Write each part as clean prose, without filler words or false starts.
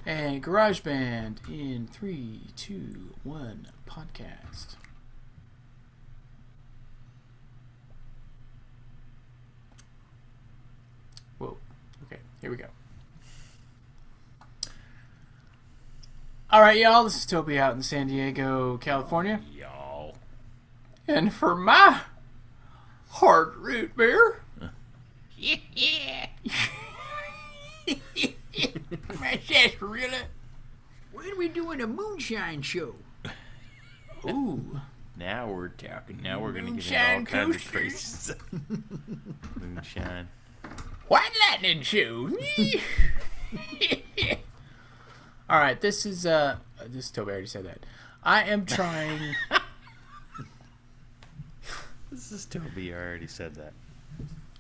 And GarageBand in 3, 2, 1 podcast. Whoa. Okay, here we go. All right, y'all. This is Toby out in San Diego, California. Y'all. And for my hard root beer. Yeah. My sarsaparilla. When are we doing a moonshine show? Ooh. Now we're talking. Now we're going to get Moonshine into all kinds of coaster. crazy stuff. Moonshine. White Lightning Show. All right, this is Toby already said that. I am trying. This is Toby. I already said that.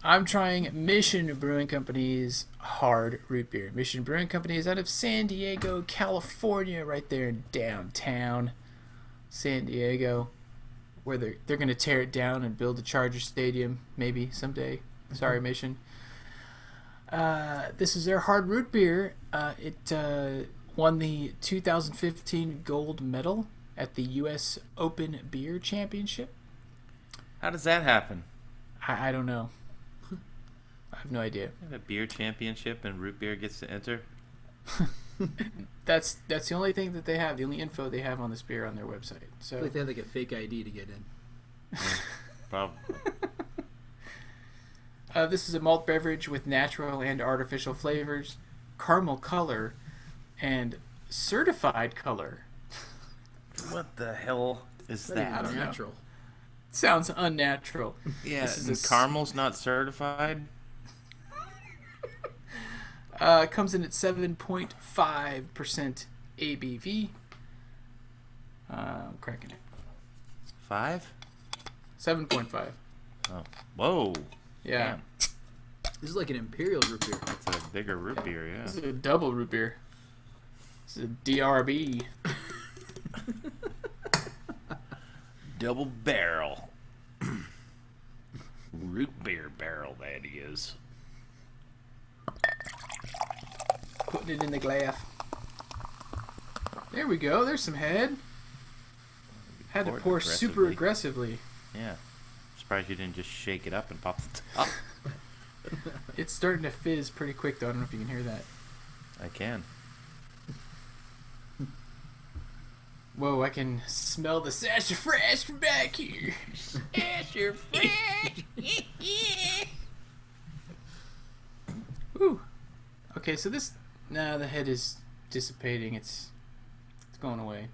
I'm trying Mission Brewing Company's hard root beer. Mission Brewing Company is out of San Diego, California, right there in downtown San Diego, where they're going to tear it down and build a Charger Stadium maybe someday. Sorry, Mission. This is their hard root beer. It won the 2015 gold medal at the U.S. Open Beer Championship. How does that happen? I don't know. I have no idea. You have a beer championship and root beer gets to enter? That's the only thing that they have. The only info they have on this beer on their website. I So feel like they have like a fake ID to get in. Probably. this is a malt beverage with natural and artificial flavors, caramel color, and certified color. What the hell is Not that? even don't know. natural. Sounds unnatural. Yeah, This is and caramel's not certified? Comes in at 7.5% ABV. I'm cracking it. 5? 7.5. Oh. Whoa. Yeah. Damn. This is like an imperial root beer. That's a bigger root beer, yeah. This is a double root beer. This is a DRB. Double barrel. Root beer barrel, that is. Putting it in the glass. There we go. There's some head. Had to Poured pour super aggressively. aggressively. Yeah. Surprised you didn't just shake it up and pop the top. It's starting to fizz pretty quick, though. I don't know if you can hear that. I can. Whoa, I can smell the sassafras from back here. Sassafras. Ooh. Okay, so this... Nah, the head is dissipating. It's going away.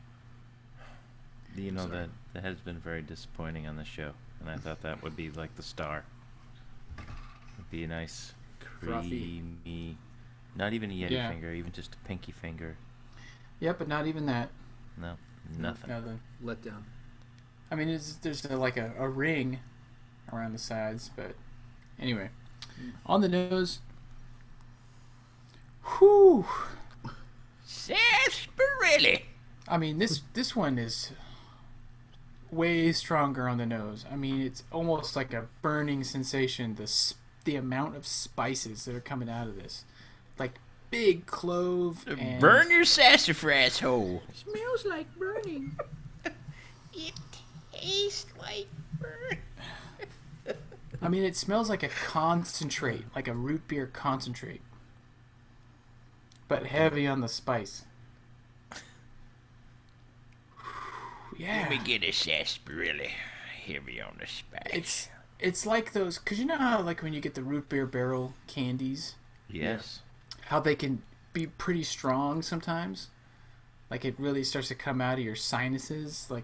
You know Sorry. that the head's been very disappointing on the show, and I thought that would be like the star. It'd be a nice, Frothy. creamy, not even a yeti Yeah. finger, even just a pinky finger. Yep, but not even that. No, nothing. Nothing. Let down. I mean, there's like a ring around the sides, but anyway. On the nose. Whew. Sarsaparilla. I mean, this one is way stronger on the nose. I mean, it's almost like a burning sensation. The amount of spices that are coming out of this, like big clove and Burn your sassafras hole. Smells like burning. It tastes like burn. I mean, it smells like a concentrate, like a root beer concentrate, but heavy on the spice. Yeah. Let me get a sarsaparilla. Heavy on the spice. It's like those, cause you know how like when you get the root beer barrel candies, Yes. how they can be pretty strong sometimes. Like it really starts to come out of your sinuses, like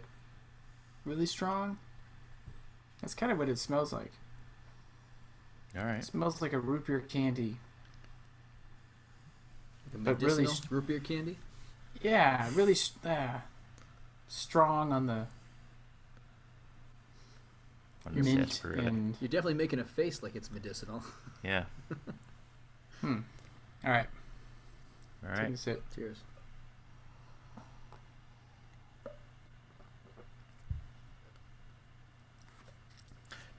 really strong. That's kind of what it smells like. All It right. smells like a root beer candy. Like a But really medicinal root beer candy. Yeah, really strong on the On the mint sarsaparilla. and. You're definitely making a face like it's medicinal. Yeah. All right, All take a right. sip. Cheers.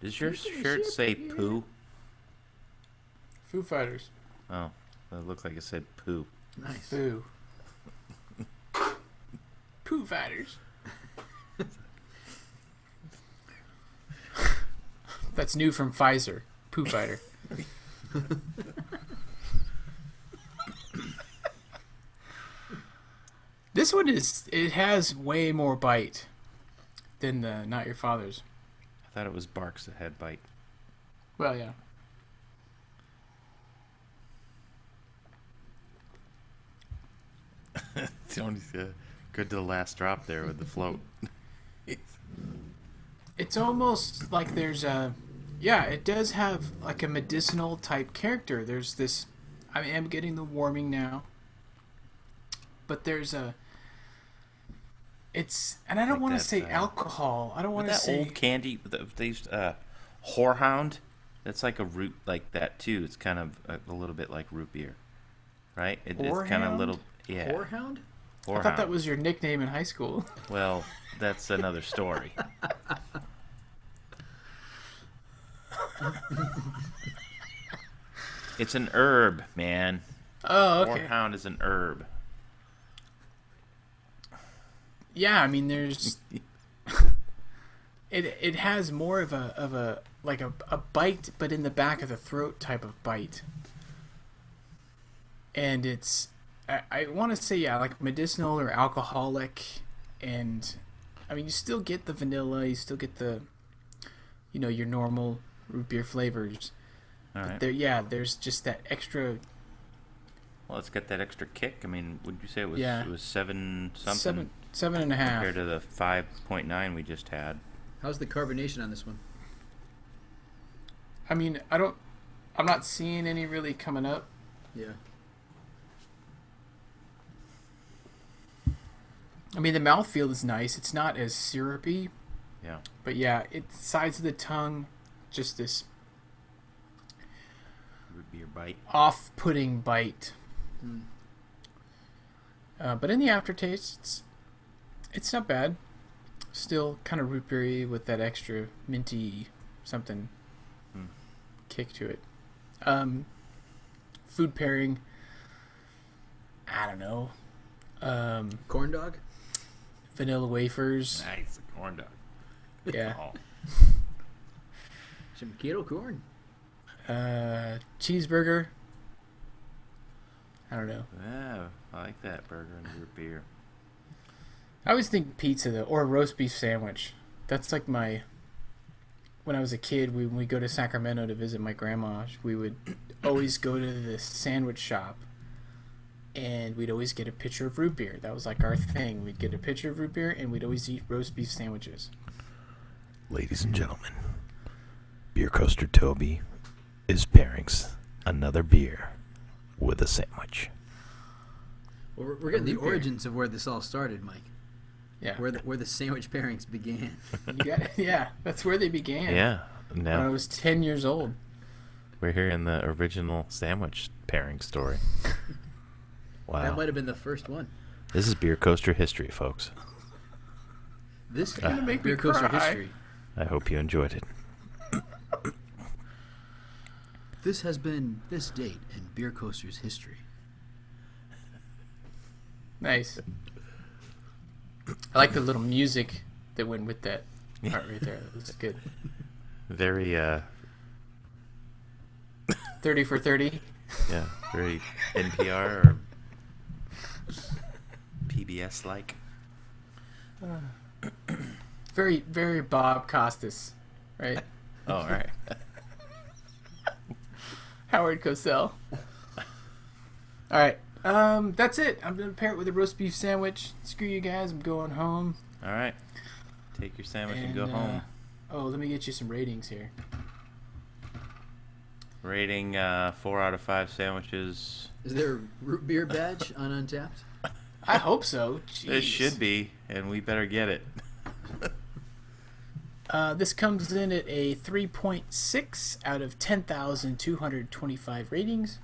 Does your Taking a shirt sip say here. poo? Foo Fighters. Oh, it looked like it said poo. Nice. Foo. Pooh Fighters. That's new from Pfizer. Pooh Fighter. This one it has way more bite than the Not Your Father's. I thought it was Barks that had bite. Well, yeah. It's only good to the last drop there with the float. It's almost like there's a... Yeah, it does have like a medicinal type character. There's this... I am getting the warming now. But there's a... It's... And I don't Like want to that, say alcohol. I don't want to That say... old candy, they used Whorehound. That's like a root like that too. It's kind of a little bit like root beer, right? It's kind of Whorehound? little, yeah. Whorehound? I thought that was your nickname in high school. Well, that's another story. It's an herb, man. Oh, okay. Whorehound is an herb. Yeah, I mean, there's... It has more of a like a bite, but in the back of the throat type of bite. And it's... I want to say, yeah, like medicinal or alcoholic. And, I mean, you still get the vanilla, you still get the, you know, your normal root beer flavors. All But right. there's just that extra... Well, it's got that extra kick. I mean, would you say it was Yeah. it was 7 something Seven and a half. compared to the 5.9 we just had? How's the carbonation on this one? I mean, I'm not seeing any really coming up. Yeah. I mean, the mouthfeel is nice. It's not as syrupy, Yeah. but yeah, it's sides of the tongue, just this Root beer bite. off-putting bite. Mm. But in the aftertaste, it's not bad. Still kind of root beery with that extra minty something kick to it. Food pairing, I don't know. Corn dog? Vanilla wafers. Nice. Corn dog. Yeah. Oh. Some keto corn? Cheeseburger. I don't know. Yeah, I like that burger and root beer. I always think pizza though, or a roast beef sandwich. That's like my... When I was a kid, when we go to Sacramento to visit my grandma, we would always go to the sandwich shop, and we'd always get a pitcher of root beer. That was like our thing. We'd get a pitcher of root beer, and we'd always eat roast beef sandwiches. Ladies and gentlemen, Beer Coaster Toby is pairing another beer with a sandwich. Well, we're getting the root beer. origins of where this all started, Mike. Yeah. Where the sandwich pairings began. You got it. Yeah, that's where they began. Yeah. When I Now was 10 years old. we're hearing the original sandwich pairing story. Wow. That might have been the first one. This is Beer Coaster history, folks. This is gonna make me Beer Coaster cry. history. I hope you enjoyed it. This has been this date in Beer Coaster's history. Nice. I like the little music that went with that part right there. That's good. Very 30 for 30. yeah, very NPR or PBS like. Very, very Bob Costas, right? Oh, all right. Howard Cosell. All right. That's it. I'm going to pair it with a roast beef sandwich. Screw you guys. I'm going home. All right. Take your sandwich and go And, home. Oh, let me get you some ratings here. Rating 4 out of 5 sandwiches. Is there a root beer badge on Untapped? I hope so. It Jeez. should be, and we better get it. This comes in at a 3.6 out of 10,225 ratings.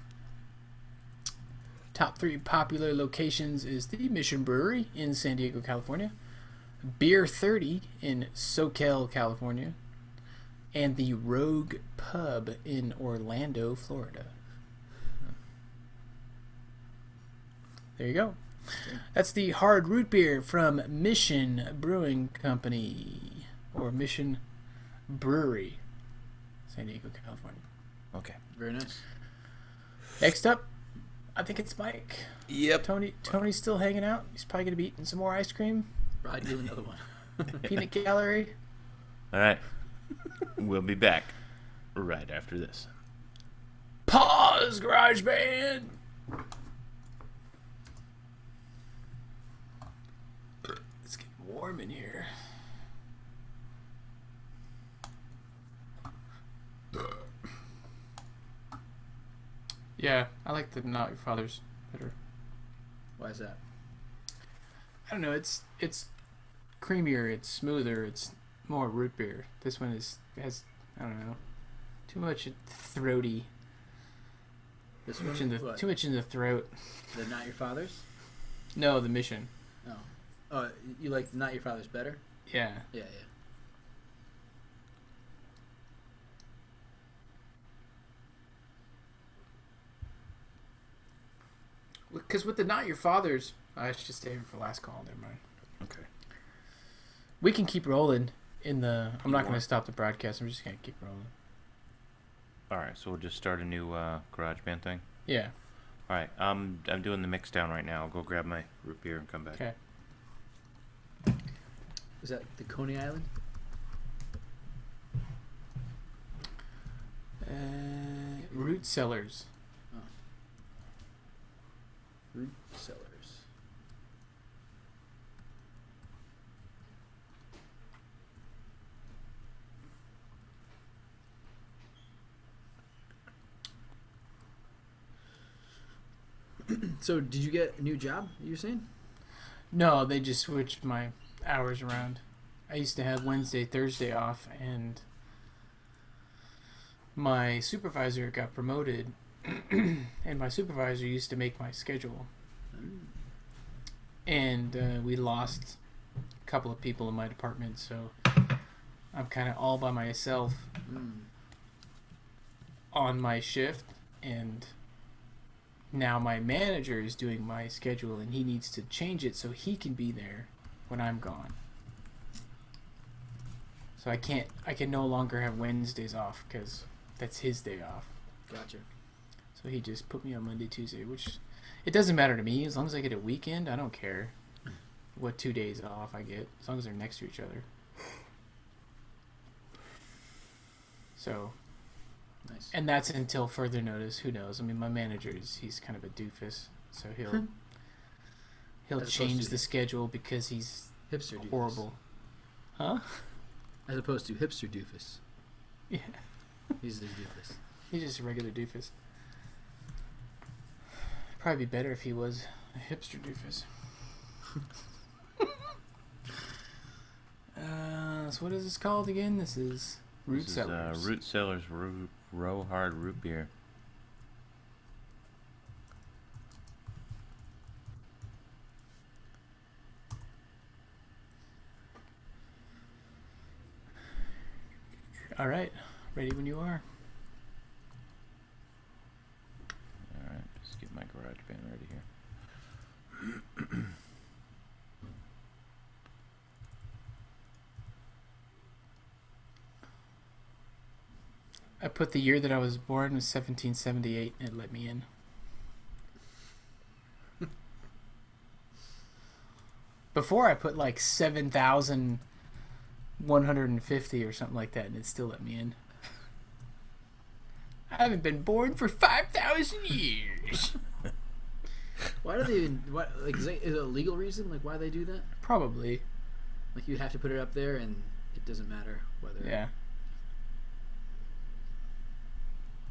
Top 3 popular locations is the Mission Brewery in San Diego, California, Beer 30 in Soquel, California, and the Rogue Pub in Orlando, Florida. There you go. That's the hard root beer from Mission Brewing Company, or Mission Brewery, San Diego, California. Okay. Very nice. Next up, I think it's Mike. Yep. Tony's still hanging out. He's probably going to be eating some more ice cream. Probably do another one. Peanut gallery. All right. We'll be back right after this. Pause, Garage Band. It's getting warm in here. Yeah, I like the Not Your Father's better. Why is that? I don't know. It's creamier. It's smoother. It's more root beer. This one has I don't know, too much throaty. This Too one? much in the What? too much in the throat. The Not Your Father's? No, the Mission. Oh. Oh, you like Not Your Father's better? Yeah. Yeah. Because with the Not Your Father's, I should save it for last call. Never mind. Okay. We can keep rolling in the. I'm You not going to want- stop the broadcast. I'm just going to keep rolling. All right. So we'll just start a new garage band thing. Yeah. All right. I'm doing the mix down right now. I'll go grab my root beer and come back. Okay. Is that the Coney Island? Root Cellars. Root Cellars. So, did you get a new job, you were saying? No, they just switched my hours around. I used to have Wednesday, Thursday off, and my supervisor got promoted, and my supervisor used to make my schedule. And we lost a couple of people in my department, so I'm kind of all by myself on my shift, and now my manager is doing my schedule, and he needs to change it so he can be there when I'm gone. So I can no longer have Wednesdays off because that's his day off. Gotcha. So he just put me on Monday, Tuesday, which it doesn't matter to me as long as I get a weekend. I don't care what 2 days off I get as long as they're next to each other. So, Nice. and that's until further notice. Who knows? I mean, my manager he's kind of a doofus, so he'll As opposed change to- the schedule because he's Hipster doofus. horrible. Huh? As opposed to hipster doofus. Yeah. He's the doofus. He's just a regular doofus. Probably be better if he was a hipster doofus. So what is this called again? This is Root This Cellars. is Root Cellars Row Hard Root Beer. All right, ready when you are. All right. Just get my garage band ready here. I put the year that I was born was 1778, and it let me in. Before I put like 7,150 or something like that, and it still let me in. I haven't been born for 5,000 years. Why do they even? What, like, is it a legal reason? Like, why they do that? Probably, Like, you have to put it up there, and it doesn't matter whether. yeah.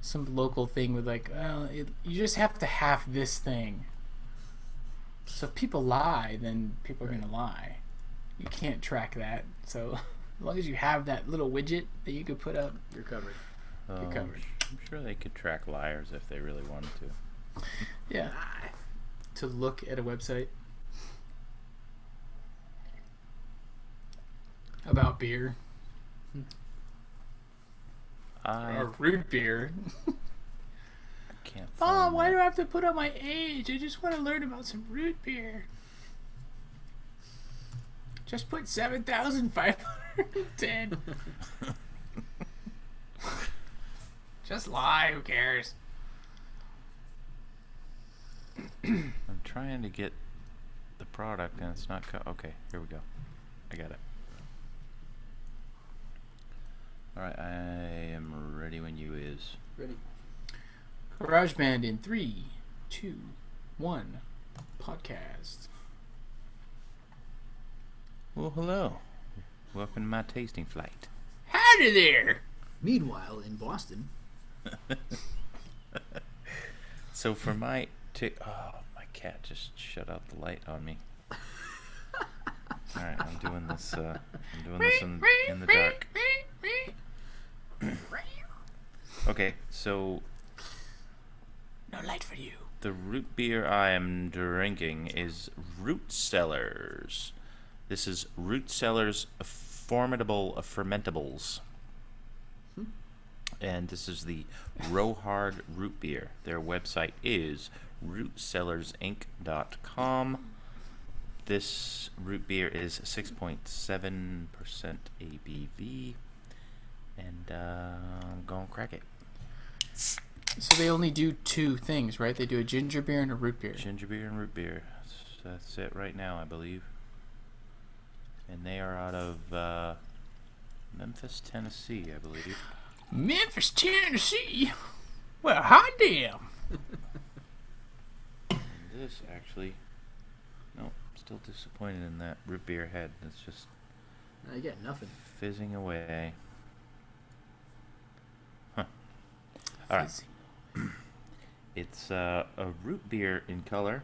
Some local thing with like, well, you just have to have this thing. So if people lie, then people are Right. gonna lie. You can't track that. So as long as you have that little widget that you could put up, You're covered. you're covered. I'm sure they could track liars if they really wanted to. Yeah. To look at a website about beer or root beer. Can't Mom, find why that. do I have to put on my age? I just want to learn about some root beer. Just put 7,510. Just lie. Who cares? I'm trying to get the product and it's not. Okay, here we go. I got it. All right, I am ready when you is. Ready? GarageBand in 3, 2, 1. Podcast. Well, hello. Welcome to my tasting flight. Howdy there. Meanwhile, in Boston, So for my oh, my cat just shut out the light on me. All right, I'm doing this. I'm doing this in the dark. Okay, so No light for you. the root beer I am drinking is Root Cellars. This is Root Cellars Formidable Fermentables. And this is the Rohard root beer. Their website is rootcellarsinc.com. This root beer is 6.7% ABV. And I'm going to crack it. So they only do two things, right? They do a ginger beer and a root beer. Ginger beer and root beer. That's it right now, I believe. And they are out of Memphis, Tennessee, I believe. Memphis, Tennessee. Well, hot damn. And this actually, nope, still disappointed in that root beer head. It's just no, you got nothing. fizzing away. Huh. All right. It's a root beer in color.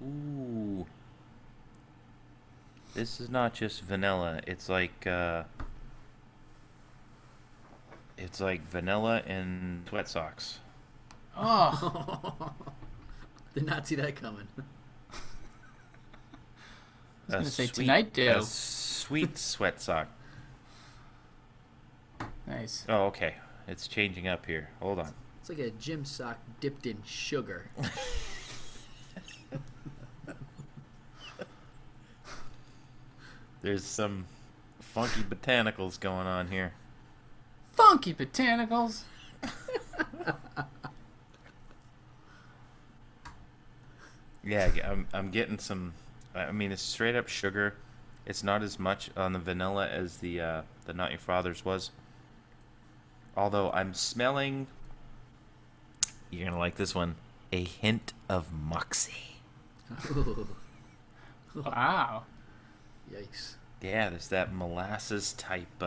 Ooh. This is not just vanilla. It's like vanilla and sweat socks. Oh, Did not see that coming. I was gonna say tonight, Dale. A sweet sweat sock. Nice. Oh, okay. It's changing up here. Hold on. It's like a gym sock dipped in sugar. There's some funky botanicals going on here. Funky botanicals. Yeah, I'm getting some. I mean, it's straight up sugar. It's not as much on the vanilla as the Not Your Father's was. Although I'm smelling. You're gonna like this one. A hint of moxie. Wow. Yikes. Yeah, there's that molasses type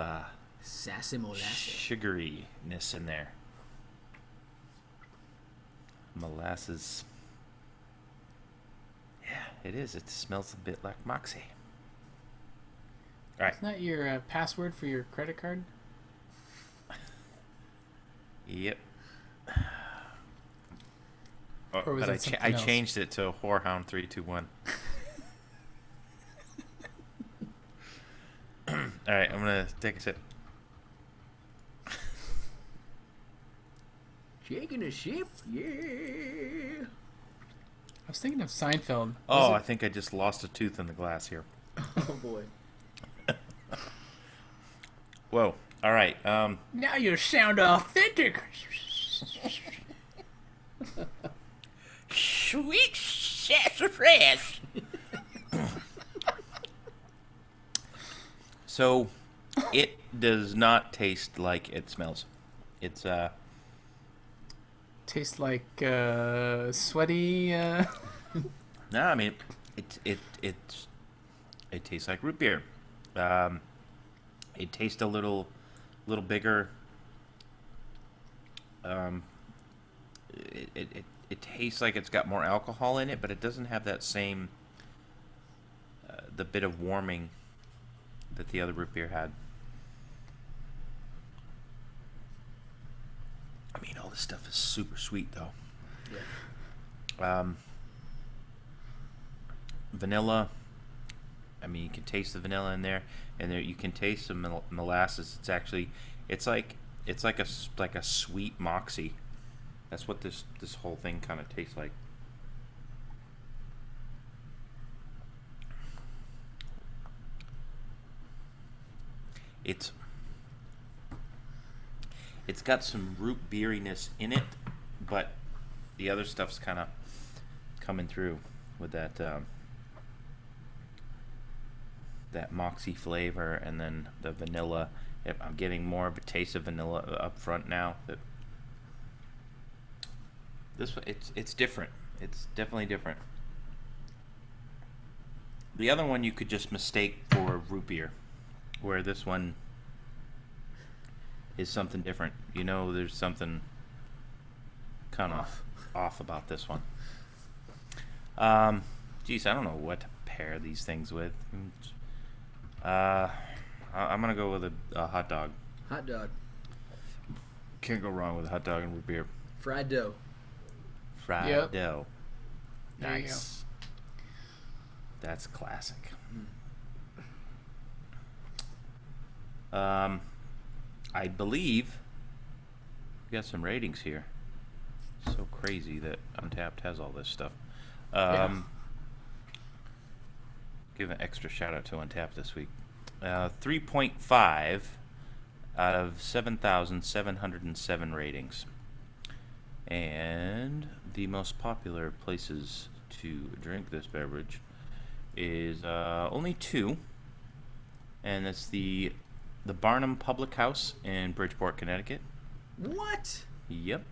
Sassy molasses. sugaryness in there. Molasses. Yeah, it is. It smells a bit like moxie. All right. Isn't that your password for your credit card? Yep. Oh, Or was but it something I else? changed it to Whorehound 321. All right, I'm gonna take a sip. Shaking a ship? Yeah. I was thinking of Seinfeld. Oh, I Was think I just lost a tooth in the glass here. Oh boy. Whoa. All right. it- Now you sound authentic. Sweet sassafras. So, it does not taste like it smells. It's Tastes like sweaty. no, I mean it tastes like root beer. It tastes a little bigger. It tastes like it's got more alcohol in it, but it doesn't have that same the bit of warming that the other root beer had. I mean, all this stuff is super sweet, though. Yeah. Vanilla, I mean, you can taste the vanilla in there, and there you can taste some molasses. It's like like a sweet moxie. That's what this whole thing kind of tastes like. It's got some root beeriness in it, but the other stuff's kind of coming through with that that moxie flavor, and then the vanilla. I'm getting more of a taste of vanilla up front now. That this one, it's different. It's definitely different. The other one you could just mistake for root beer, where this one is something different. You know, there's something kind of off about this one. Geez, I don't know what to pair these things with. I'm gonna go with a hot dog. Hot dog. Can't go wrong with a hot dog and root beer. Fried dough. Fried Yep. dough. There you Nice. That's classic. I believe we got some ratings here. So crazy that Untapped has all this stuff. Give an extra shout out to Untapped this week. 3.5 out of 7,707 ratings. And the most popular places to drink this beverage is only 2. And it's the Barnum Public House in Bridgeport, Connecticut. What? Yep.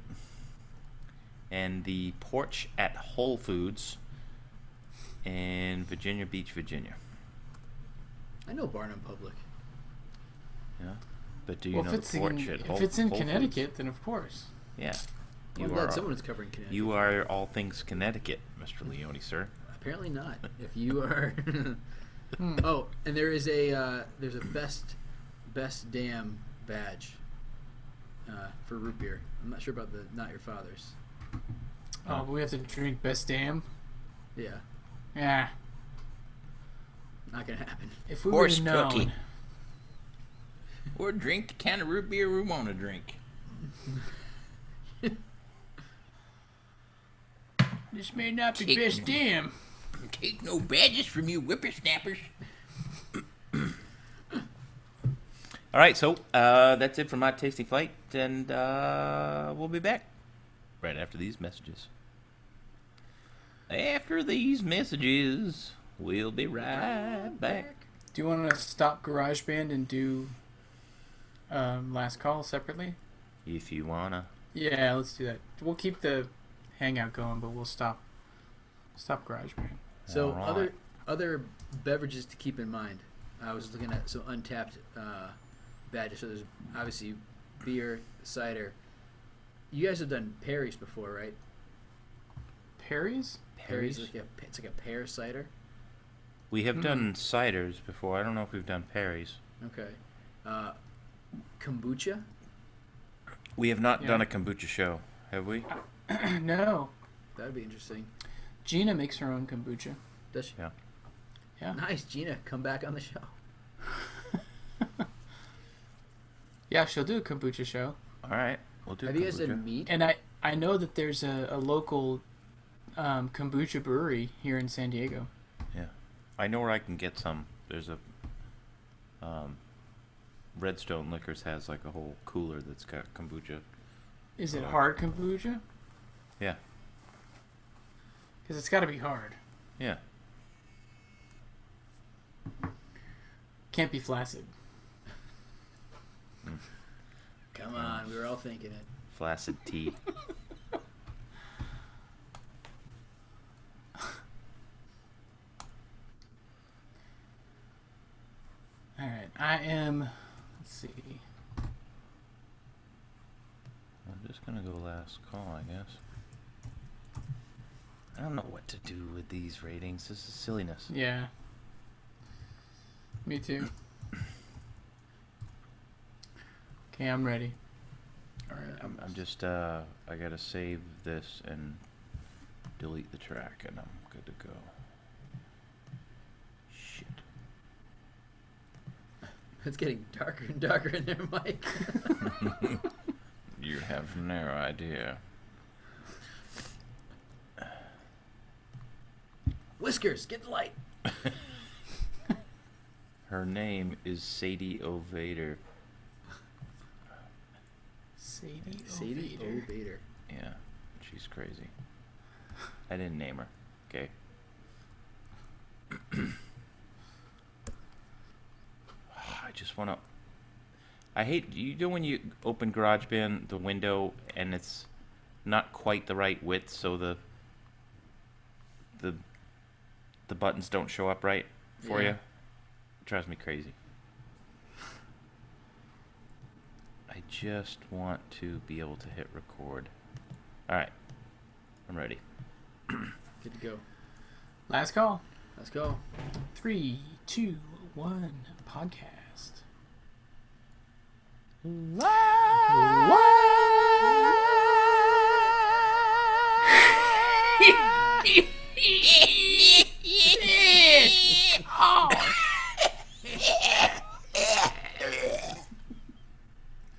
And the Porch at Whole Foods in Virginia Beach, Virginia. I know Barnum Public. Yeah. But do you Well, know if it's the Porch at Whole if it's in Whole Foods? Connecticut, then of course. Yeah. I'm glad someone is covering Connecticut. You are all things Connecticut, Mr. Leone, sir. Apparently not. If you are. Oh, and there is there's a best damn badge for root beer. I'm not sure about the Not Your Father's. Oh, but we have to drink Best Damn. Yeah, Yeah. not gonna happen. If we Horse would have known. cookie. Or drink the kind of root beer we want to drink. This may not be Kick Best me. Damn. Take no badges from you whippersnappers. All right, so that's it for my tasty flight, and we'll be back right after these messages. After these messages, we'll be right back. Do you want to stop GarageBand and do Last Call separately? If you wanna. Yeah, let's do that. We'll keep the Hangout going, but we'll stop GarageBand. So Alright. other beverages to keep in mind. I was looking at some Untapped badges. So there's obviously beer, cider. You guys have done Perry's before, right? Perry's? Perry's it's like a pear cider. We have done ciders before. I don't know if we've done Perry's. Okay. Kombucha. We have not Yeah. done a kombucha show, have we? No. That'd be interesting. Gina makes her own kombucha. Does she? Yeah. Yeah. Nice, Gina. Come back on the show. Yeah, she'll do a kombucha show. All right, we'll do. Have you guys kombucha. done meat? And I know that there's a local kombucha brewery here in San Diego. Yeah, I know where I can get some. There's a Redstone Liquors has like a whole cooler that's got kombucha. Is it Oh. hard kombucha? Yeah, Because it's got to be hard. yeah. Can't be flaccid. Come on, we were all thinking it. Flaccid tea. All right, I am. Let's see. I'm just gonna go last call, I guess. I don't know what to do with these ratings. This is silliness. Yeah. Me too. Okay, I'm ready. All right. I'm just I gotta save this and delete the track, and I'm good to go. Shit. It's getting darker and darker in there, Mike. You have no idea. Whiskers, get the light. Her name is Sadie O'Vader. Sadie O'Vader. Yeah, she's crazy. I didn't name her. Okay. I just want to. I hate when you open GarageBand the window and it's not quite the right width, so the buttons don't show up right for you. It drives me crazy. I just want to be able to hit record. All right, I'm ready. Good to go. Last call. Let's go. 3, 2, 1. Podcast.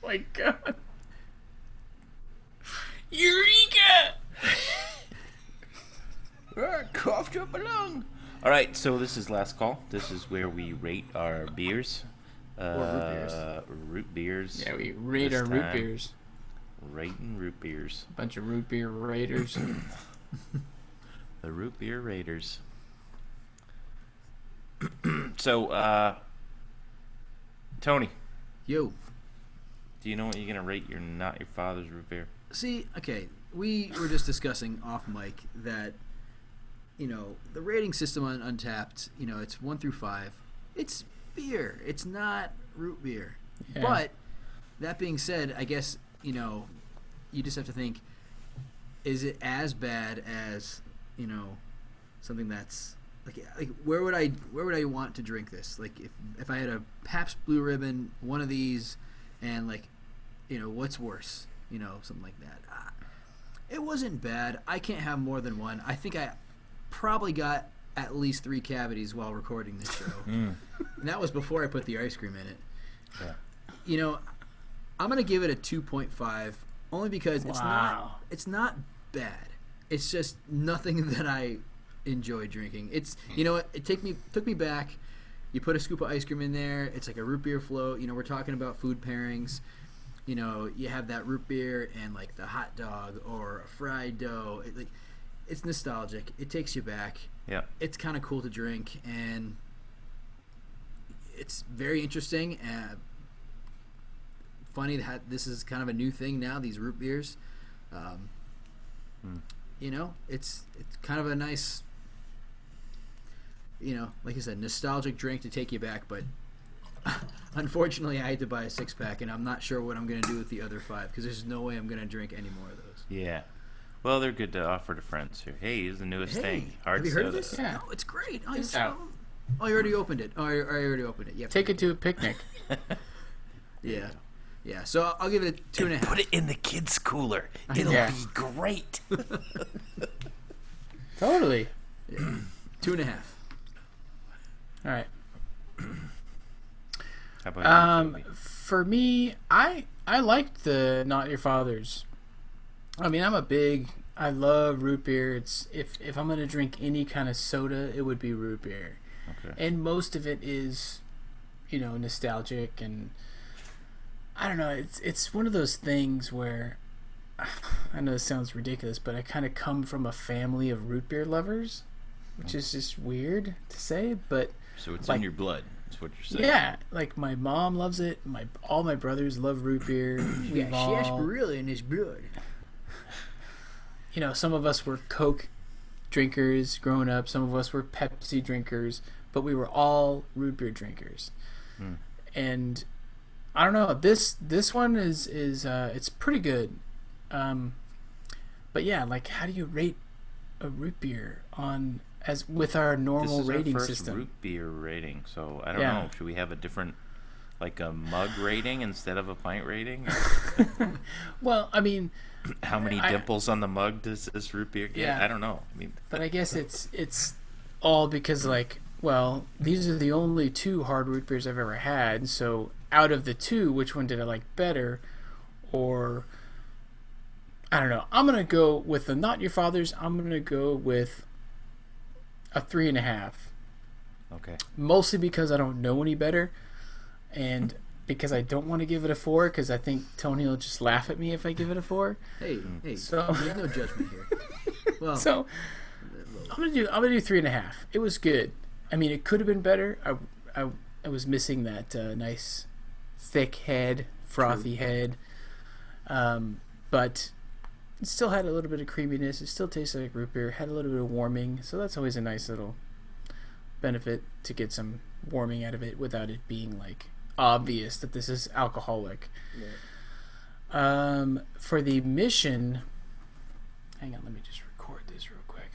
My God. Eureka! Coughed up a lung. All right, so this is last call. This is where we rate our beers. Root beers. Yeah, we rate this our root time. beers. Rating root beers. A bunch of root beer raiders. The root beer raiders. So, Tony, Yo. do you know what you're gonna rate your not your father's root beer? See, okay, we were just discussing off mic that, the rating system on Untapped, it's 1 through 5. It's beer. It's not root beer. Yeah. But that being said, I guess, you just have to think, is it as bad as, something that's like where would I want to drink this? Like if I had a Pabst Blue Ribbon, one of these, and what's worse? Something like that. It wasn't bad. I can't have more than one. I think I probably got at least 3 cavities while recording this show. And that was before I put the ice cream in it. Yeah. I'm going to give it a 2.5 only because Wow. it's not bad. It's just nothing that I enjoy drinking. It's it took me back. You put a scoop of ice cream in there. It's like a root beer float. We're talking about food pairings. You have that root beer and like the hot dog or a fried dough. It's nostalgic. It takes you back. Yeah. It's kind of cool to drink, and it's very interesting. Funny that this is kind of a new thing now. These root beers. It's kind of a nice, like I said, nostalgic drink to take you back. But unfortunately, I had to buy a 6-pack, and I'm not sure what I'm going to do with the other 5 because there's no way I'm going to drink any more of those. Yeah. Well, they're good to offer to friends here. Hey, here's the newest thing. Have you heard of soda. this? Yeah. No, it's great. Oh, It's out. Oh, you already opened it. Oh, I already opened it. Yeah. Take it to a picnic. Yeah. Yeah. So I'll give it a 2.5. Put it in the kids' cooler. It'll Yeah. be great. Totally. 2.5. All right. How about you, Toby? For me, I liked the Not Your Father's. I mean, I love root beer. It's if I'm gonna drink any kind of soda, it would be root beer, Okay. and most of it is, nostalgic, and I don't know. It's one of those things where I know this sounds ridiculous, but I kind of come from a family of root beer lovers, which is just weird to say, but So it's like- in your blood. That's what you're saying. yeah, like my mom loves it. All my brothers love root beer. We've all, sarsaparilla in his blood. some of us were Coke drinkers growing up. Some of us were Pepsi drinkers, but we were all root beer drinkers. And I don't know. This one is it's pretty good. But yeah, like how do you rate a root beer with our normal This is rating our first system? root beer rating, so I don't Yeah. know. Should we have a different, like a mug rating instead of a pint rating? Well, I mean, How many dimples on the mug does this root beer get? Yeah. I don't know. I mean, but I guess it's all because like well, these are the only two hard root beers I've ever had. So out of the two, which one did I like better? Or I don't know. I'm gonna go with the Not Your Father's. I'm gonna go with a 3.5. Okay. Mostly because I don't know any better, and because I don't want to give it a 4, because I think Tony will just laugh at me if I give it a 4. Hey, hey, So- there's no judgment here. Well, So I'm gonna do 3.5. It was good. I mean, it could have been better. I was missing that nice thick head, frothy head, but it still had a little bit of creaminess. It still tasted like root beer. Had a little bit of warming, so that's always a nice little benefit to get some warming out of it without it being like obvious that this is alcoholic. For the mission, hang on, let me just record this real quick.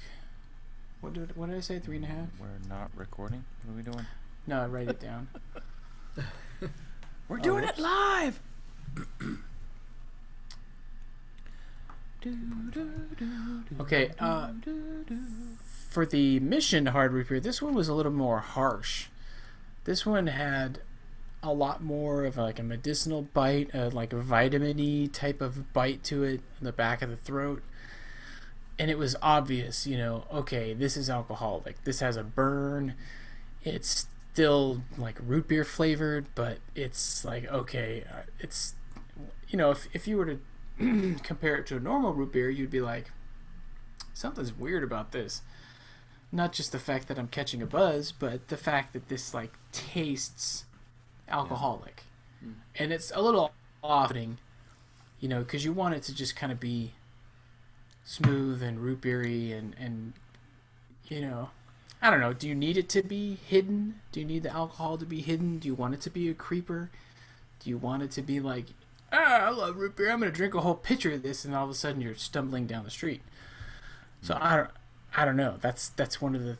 What did I say? 3.5? We're not recording. What are we doing? No, I write it down. We're doing it live. Okay, for the mission hard root beer, this one was a little more harsh. This one had a lot more of like a medicinal bite, like a vitamin-y type of bite to it in the back of the throat. And it was obvious, okay, this is alcoholic. This has a burn. It's still like root beer flavored, but it's like, okay, it's, if you were to compare it to a normal root beer, you'd be like, something's weird about this. Not just the fact that I'm catching a buzz, but the fact that this like tastes alcoholic. And it's a little off-putting, because you want it to just kind of be smooth and root beery and I don't know, do you need it to be hidden? Do you need the alcohol to be hidden? Do you want it to be a creeper? Do you want it to be like, I love root beer, I'm going to drink a whole pitcher of this, and all of a sudden you're stumbling down the street? So I don't know. That's one of the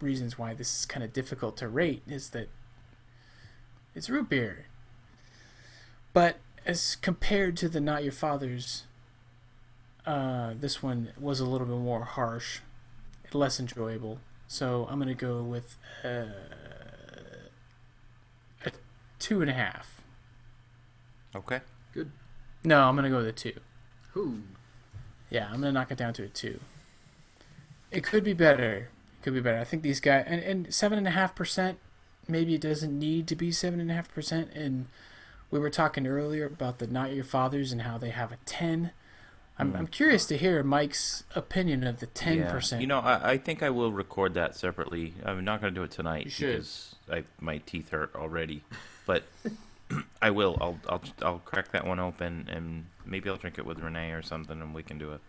reasons why this is kind of difficult to rate, is that it's root beer. But as compared to the Not Your Father's, this one was a little bit more harsh, less enjoyable. So I'm going to go with a 2.5. Okay. good. No, I'm going to go with a 2. Who? Yeah, I'm going to knock it down to a 2. It could be better. I think these guys, and 7.5%, maybe it doesn't need to be 7.5%. And we were talking earlier about the Not Your Fathers and how they have a 10. I'm curious to hear Mike's opinion of the 10%. Yeah. I think I will record that separately. I'm not going to do it tonight You should. because my teeth hurt already. But I will. I'll crack that one open and maybe I'll drink it with Renee or something, and we can do it.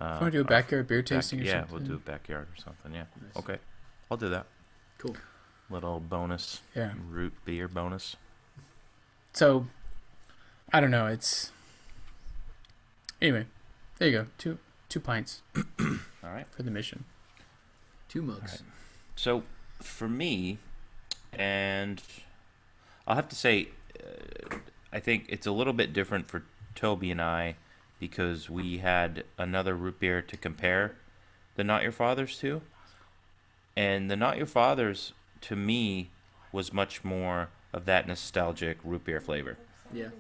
Want to do a backyard beer tasting or yeah, something? we'll do a backyard or something. Yeah. Nice. Okay. I'll do that. Cool. Little bonus. Yeah. Root beer bonus. So, I don't know. It's anyway. There you go. Two pints All right. for the mission. 2 mugs. Alright. So for me, and I'll have to say, I think it's a little bit different for Toby and I because we had another root beer to compare the Not Your Father's to. And the Not Your Father's, to me, was much more of that nostalgic root beer flavor. Yeah.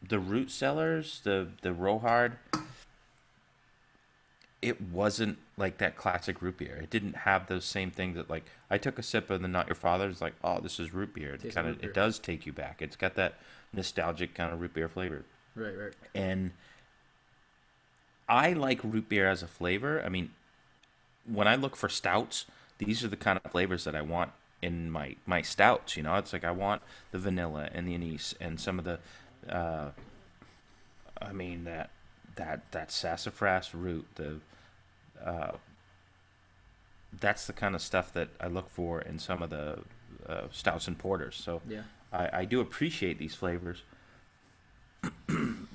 The root cellars, the Rohard, it wasn't like that classic root beer. It didn't have those same things that, like, I took a sip of the Not Your Father's, like, oh, this is root beer. Tastes like root beer. It does take you back. It's got that nostalgic kind of root beer flavor. Right. And I like root beer as a flavor. I mean, when I look for stouts, these are the kind of flavors that I want in my stouts. It's like I want the vanilla and the anise and some of the, that sassafras root. That's the kind of stuff that I look for in some of the stouts and porters. So Yeah. I do appreciate these flavors,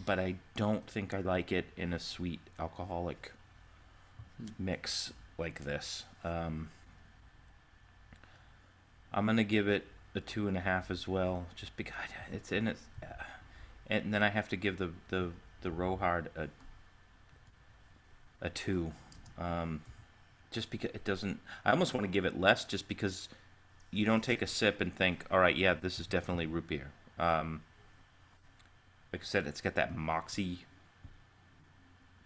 but I don't think I like it in a sweet alcoholic mix like this. I'm gonna give it a 2.5 as well, just because it's in it, and then I have to give the Rohard a 2. Just because it doesn't. I almost want to give it less, just because you don't take a sip and think, all right, yeah, this is definitely root beer. Like I said, it's got that moxie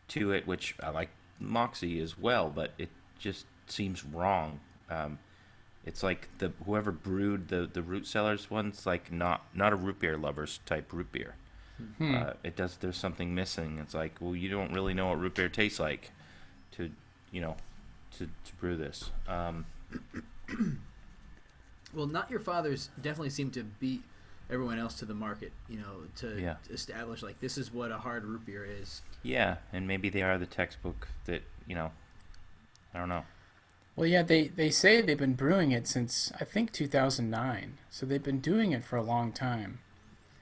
to it, which I like moxie as well, but it just seems wrong. It's like whoever brewed the root cellars one's like not a root beer lovers type root beer. There's something missing. It's like, well, you don't really know what root beer tastes like to brew this. Well, Not Your Father's definitely seemed to beat everyone else to the market, to establish, like, this is what a hard root beer is. Yeah, and maybe they are the textbook that, I don't know. Well, yeah, they say they've been brewing it since, I think, 2009. So they've been doing it for a long time.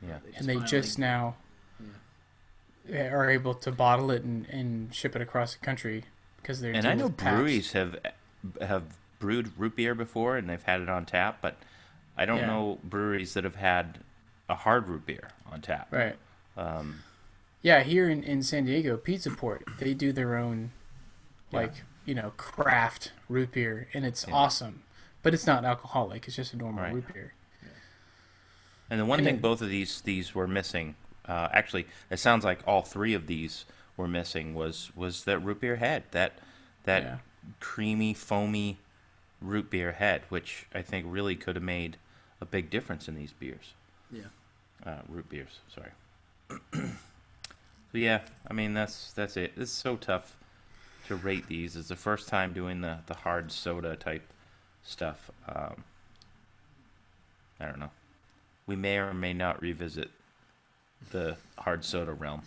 Yeah. And they just now are able to bottle it and ship it across the country because they're. And I know breweries have brewed root beer before and they've had it on tap, but I don't know breweries that have had a hard root beer on tap. Right. Yeah, here in San Diego, Pizza Port, they do their own, craft root beer, and it's awesome. But it's not alcoholic. It's just a normal root beer. Yeah. And the one thing both of these were missing, actually, it sounds like all three of these were missing, was that root beer head, that creamy, foamy root beer head, which I think really could have made a big difference in these beers. Yeah. Root beers, sorry. So yeah, I mean that's it. It's so tough to rate these. It's the first time doing the hard soda type stuff. I don't know. We may or may not revisit the hard soda realm.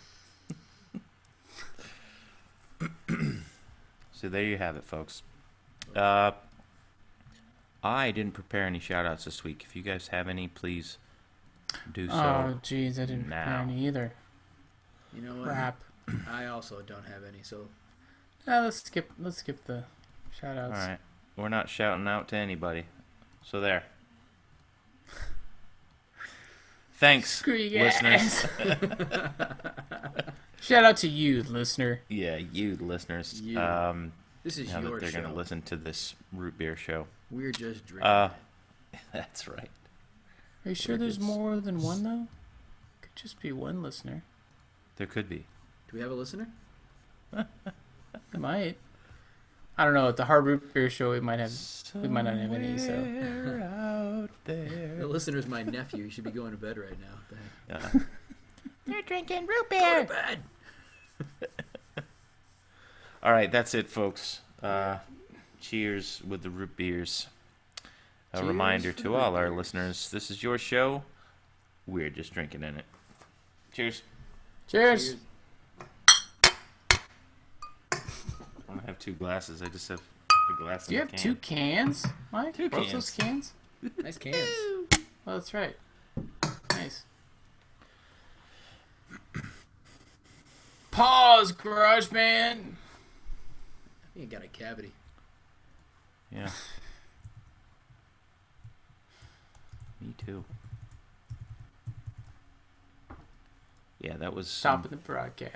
So there you have it, folks. I didn't prepare any shout-outs this week. If you guys have any, please do so. Oh, geez, I didn't prepare any either. You know what? Crap. I also don't have any, so... Let's skip the shout-outs. All right. We're not shouting out to anybody. So there. Thanks, Screw you listeners. Shout out to you, listener. Yeah, you listeners. You. This is now your that they're show. going to listen to this root beer show. We're just drinking. That's right. Are you sure there's more than one, though? Could just be one listener. There could be. Do we have a listener? Might. I don't know. At the Hard Root Beer Show, we might not have any. So out there. The listener's my nephew. He should be going to bed right now. What the heck? they're drinking root Go beer. to bed! All right, that's it, folks. Cheers with the root beers. A Cheers reminder for to the all root our beers. listeners, this is your show. We're just drinking in it. Cheers. Cheers. I don't have two glasses. I just have a glass. Do you and a have can. 2 cans, Mike? Two Both those cans. cans? Nice cans. Oh, that's right. Nice. Pause, Garage Man. I think I got a cavity. Yeah. Me too. Yeah, that was Stop the broadcast.